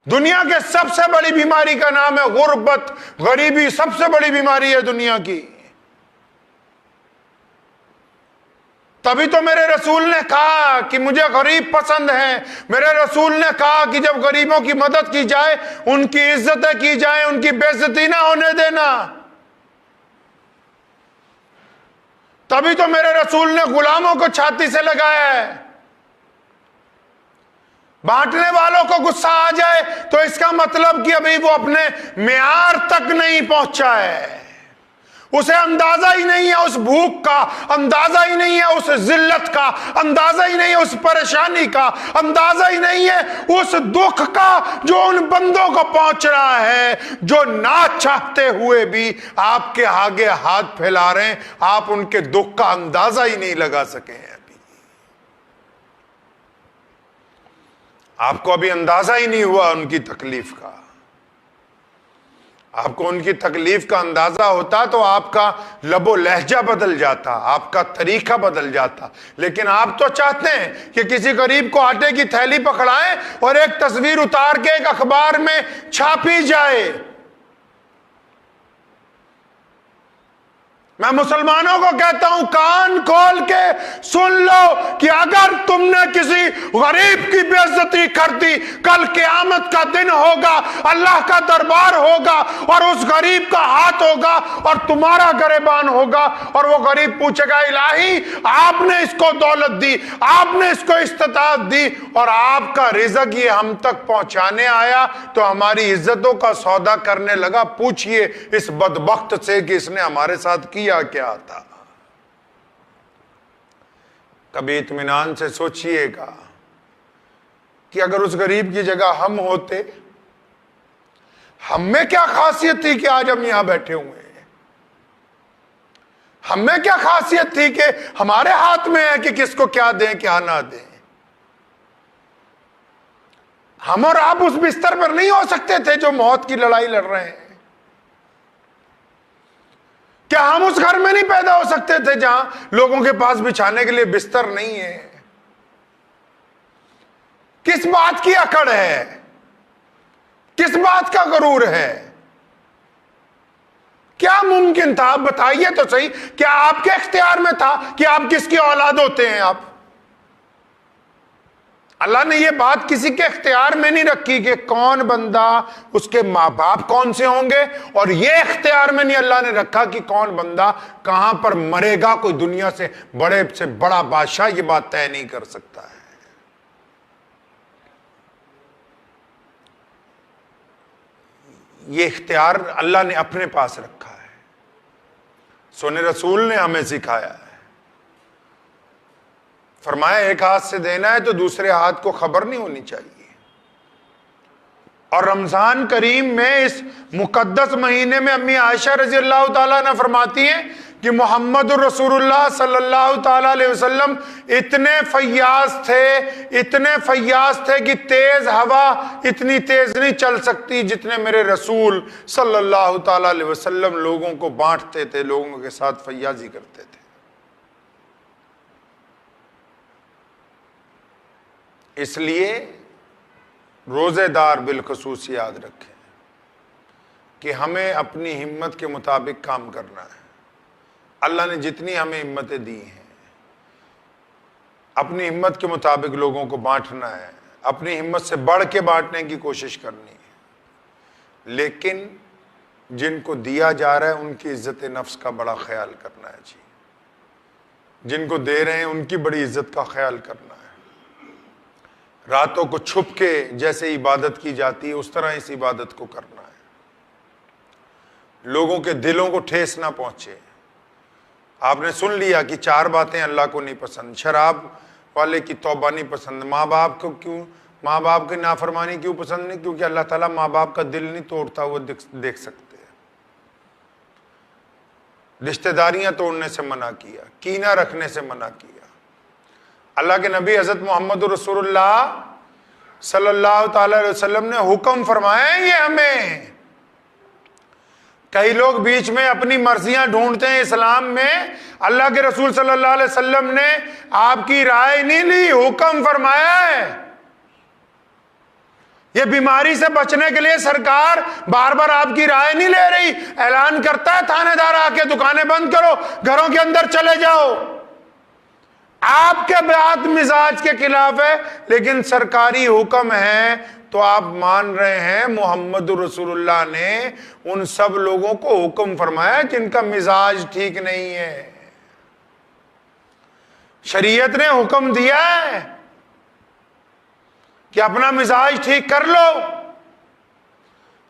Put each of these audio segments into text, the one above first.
दुनिया के सबसे बड़ी बीमारी का नाम है गुर्बत, गरीबी सबसे बड़ी बीमारी है दुनिया की। तभी तो मेरे रसूल ने कहा कि मुझे गरीब पसंद है। मेरे रसूल ने कहा कि जब गरीबों की मदद की जाए, उनकी इज्जतें की जाए, उनकी बेइज्जती ना होने देना। तभी तो मेरे रसूल ने गुलामों को छाती से लगाया है। बांटने वालों को गुस्सा आ जाए तो इसका मतलब कि अभी वो अपने मेयार तक नहीं पहुंचा है, उसे अंदाजा ही नहीं है उस भूख का, अंदाजा ही नहीं है उस जिल्लत का, अंदाजा ही नहीं है उस परेशानी का, अंदाजा ही नहीं है उस दुख का जो उन बंदों को पहुंच रहा है, जो ना चाहते हुए भी आपके आगे हाथ फैला रहे हैं। आप उनके दुख का अंदाजा ही नहीं लगा सके हैं। आपको अभी अंदाजा ही नहीं हुआ उनकी तकलीफ का। आपको उनकी तकलीफ का अंदाजा होता तो आपका लबो लहजा बदल जाता, आपका तरीका बदल जाता। लेकिन आप तो चाहते हैं कि किसी गरीब को आटे की थैली पकड़ाएं और एक तस्वीर उतार के एक अखबार में छापी जाए। मैं मुसलमानों को कहता हूं, कान खोल के सुन लो कि अगर तुमने किसी गरीब की बेइज्जती कर दी, कल क़यामत का दिन होगा, अल्लाह का दरबार होगा और उस गरीब का हाथ होगा और तुम्हारा गरेबान होगा और वो गरीब पूछेगा, इलाही आपने इसको दौलत दी, आपने इसको इस्तिताअत दी और आपका रिज़्क ये हम तक पहुंचाने आया तो हमारी इज्जतों का सौदा करने लगा। पूछिए इस बदबख्त से कि इसने हमारे साथ किया क्या था। कभी इत्मीनान से सोचिएगा कि अगर उस गरीब की जगह हम होते, हम में क्या खासियत थी कि आज हम यहां बैठे हुए हैं। हम में क्या खासियत थी कि हमारे हाथ में है कि किसको क्या दें क्या ना दें। हम और आप उस बिस्तर पर नहीं हो सकते थे जो मौत की लड़ाई लड़ रहे हैं। क्या हम उस घर में नहीं पैदा हो सकते थे जहां लोगों के पास बिछाने के लिए बिस्तर नहीं है। किस बात की अकड़ है, किस बात का गरूर है। क्या मुमकिन था, बताइए तो सही। क्या आपके इख्तियार में था कि आप किसकी औलाद होते हैं। आप अल्लाह ने यह बात किसी के इख्तियार में नहीं रखी कि कौन बंदा, उसके माँ बाप कौन से होंगे, और यह इख्तियार में नहीं अल्लाह ने रखा कि कौन बंदा कहां पर मरेगा। कोई दुनिया से बड़ा बादशाह यह बात तय नहीं कर सकता है। यह इख्तियार अल्लाह ने अपने पास रखा है। सोने रसूल ने हमें सिखाया है, फरमाया एक हाथ से देना है तो दूसरे हाथ को खबर नहीं होनी चाहिए। और रमजान करीम में इस मुकद्दस महीने में अम्मी आयशा रजी अल्लाह ताला ने फरमाती हैं कि मोहम्मद रसूलुल्लाह सल्लल्लाहु ताला अलैहि वसल्लम इतने फय्याज थे कि तेज हवा इतनी तेज नहीं चल सकती जितने मेरे रसूल सल्लल्लाहु ताला अलैहि वसल्लम लोगों को बांटते थे, लोगों के साथ फय्याजी करते थे। इसलिए रोजेदार बिलखसूस याद रखें कि हमें अपनी हिम्मत के मुताबिक काम करना है। अल्लाह ने जितनी हमें हिम्मतें दी हैं, अपनी हिम्मत के मुताबिक लोगों को बांटना है, अपनी हिम्मत से बढ़ के बांटने की कोशिश करनी है। लेकिन जिनको दिया जा रहा है उनकी इज्जत नफ्स का बड़ा ख्याल करना है जी। जिनको दे रहे हैं उनकी बड़ी इज्जत का ख्याल करना है। रातों को छुप के जैसे इबादत की जाती है उस तरह इस इबादत को करना है। लोगों के दिलों को ठेस ना पहुंचे। आपने सुन लिया कि 4 बातें अल्लाह को नहीं पसंद। शराब वाले की तौबा नहीं पसंद। माँ बाप को क्यों, माँ बाप की नाफरमानी क्यों पसंद नहीं? क्योंकि अल्लाह ताला माँ बाप का दिल नहीं तोड़ता, वो देख सकते हैं। रिश्तेदारियां तोड़ने से मना किया, कीना रखने से मना किया। अल्लाह के नबी हज़रत मोहम्मद रसूलुल्लाह सल्लल्लाहु ताला अलैहि वसल्लम ने हुक्म फरमाया है ये हमें। कई लोग बीच में अपनी मर्जियां ढूंढते हैं इस्लाम में। अल्लाह के रसूल सल्लल्लाहु अलैहि वसल्लम ने आपकी राय नहीं ली, हुक्म फरमाया है। ये बीमारी से बचने के लिए सरकार बार बार आपकी राय नहीं ले रही, ऐलान करता है थानेदार आके दुकानें बंद करो, घरों के अंदर चले जाओ। आपके बात मिजाज के खिलाफ है, लेकिन सरकारी हुक्म है तो आप मान रहे हैं। मोहम्मद रसूलुल्लाह ने उन सब लोगों को हुक्म फरमाया जिनका मिजाज ठीक नहीं है। शरीयत ने हुक्म दिया है कि अपना मिजाज ठीक कर लो।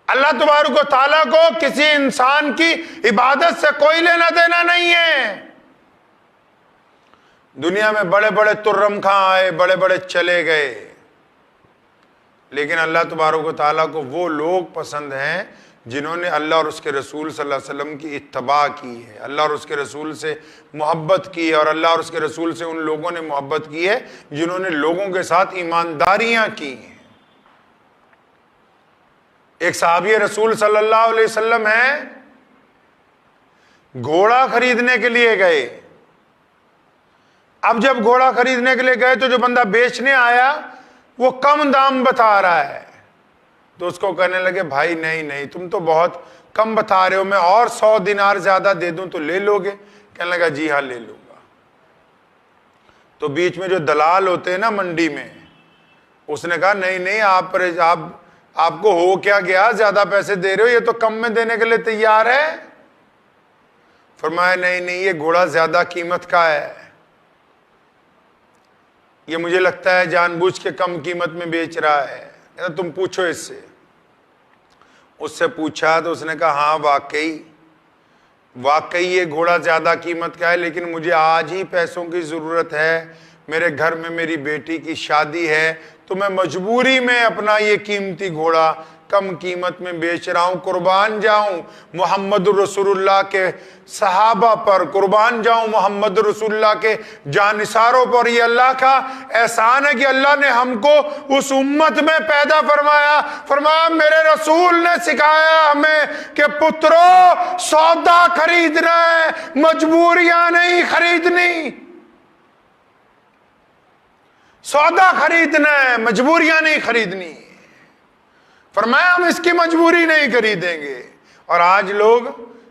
अल्लाह तबारक व तआला को किसी इंसान की इबादत से कोई लेना देना नहीं है। दुनिया में बड़े बड़े तुर्रम खां आए, बड़े बड़े चले गए, लेकिन अल्लाह तबारक व तआला को वो लोग पसंद हैं जिन्होंने अल्लाह और उसके रसूल सल्लल्लाहु अलैहि वसल्लम की इत्तबा की है, अल्लाह और उसके रसूल से मोहब्बत की है, और अल्लाह और उसके रसूल से उन लोगों ने मोहब्बत की है जिन्होंने लोगों के साथ ईमानदारियां की हैं। एक सहाबी रसूल सल्लल्लाहु अलैहि वसल्लम है, घोड़ा खरीदने के लिए गए। अब जब घोड़ा खरीदने के लिए गए तो जो बंदा बेचने आया वो कम दाम बता रहा है, तो उसको कहने लगे भाई नहीं नहीं, तुम तो बहुत कम बता रहे हो, मैं और 100 दिनार ज्यादा दे दूं तो ले लोगे? कहने लगा जी हाँ ले लूंगा। तो बीच में जो दलाल होते हैं ना मंडी में, उसने कहा नहीं नहीं, आपको हो क्या गया, ज्यादा पैसे दे रहे हो, ये तो कम में देने के लिए तैयार है। फरमाया नहीं नहीं, ये घोड़ा ज्यादा कीमत का है, ये मुझे लगता है जानबूझ के कम कीमत में बेच रहा है, तुम पूछो इससे। उससे पूछा तो उसने कहा हाँ वाकई ये घोड़ा ज्यादा कीमत का है, लेकिन मुझे आज ही पैसों की जरूरत है, मेरे घर में मेरी बेटी की शादी है, तो मैं मजबूरी में अपना ये कीमती घोड़ा कम कीमत में बेच रहा हूं। कुर्बान जाऊं मोहम्मद रसूलुल्लाह के सहाबा पर, कुर्बान जाऊं मोहम्मद रसूलुल्लाह के जानिसारों पर। ये अल्लाह का एहसान है कि अल्लाह ने हमको उस उम्मत में पैदा फरमाया मेरे रसूल ने सिखाया हमें कि पुत्रों सौदा खरीदना है, मजबूरियां नहीं खरीदनी। सौदा खरीदना है, मजबूरियां नहीं खरीदनी। फरमाया हम इसकी मजबूरी नहीं खरीदेंगे। और आज लोग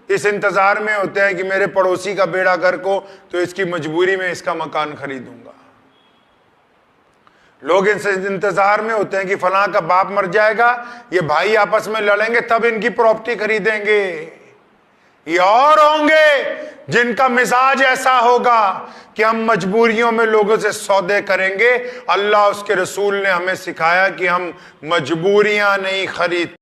इस इंतजार में होते हैं कि मेरे पड़ोसी का बेड़ा गर्क हो तो इसकी मजबूरी में इसका मकान खरीदूंगा। लोग इस इंतजार में होते हैं कि फलां का बाप मर जाएगा, ये भाई आपस में लड़ेंगे तब इनकी प्रॉपर्टी खरीदेंगे। ये और होंगे जिनका मिजाज ऐसा होगा कि हम मजबूरियों में लोगों से सौदे करेंगे। अल्लाह उसके रसूल ने हमें सिखाया कि हम मजबूरियां नहीं खरीद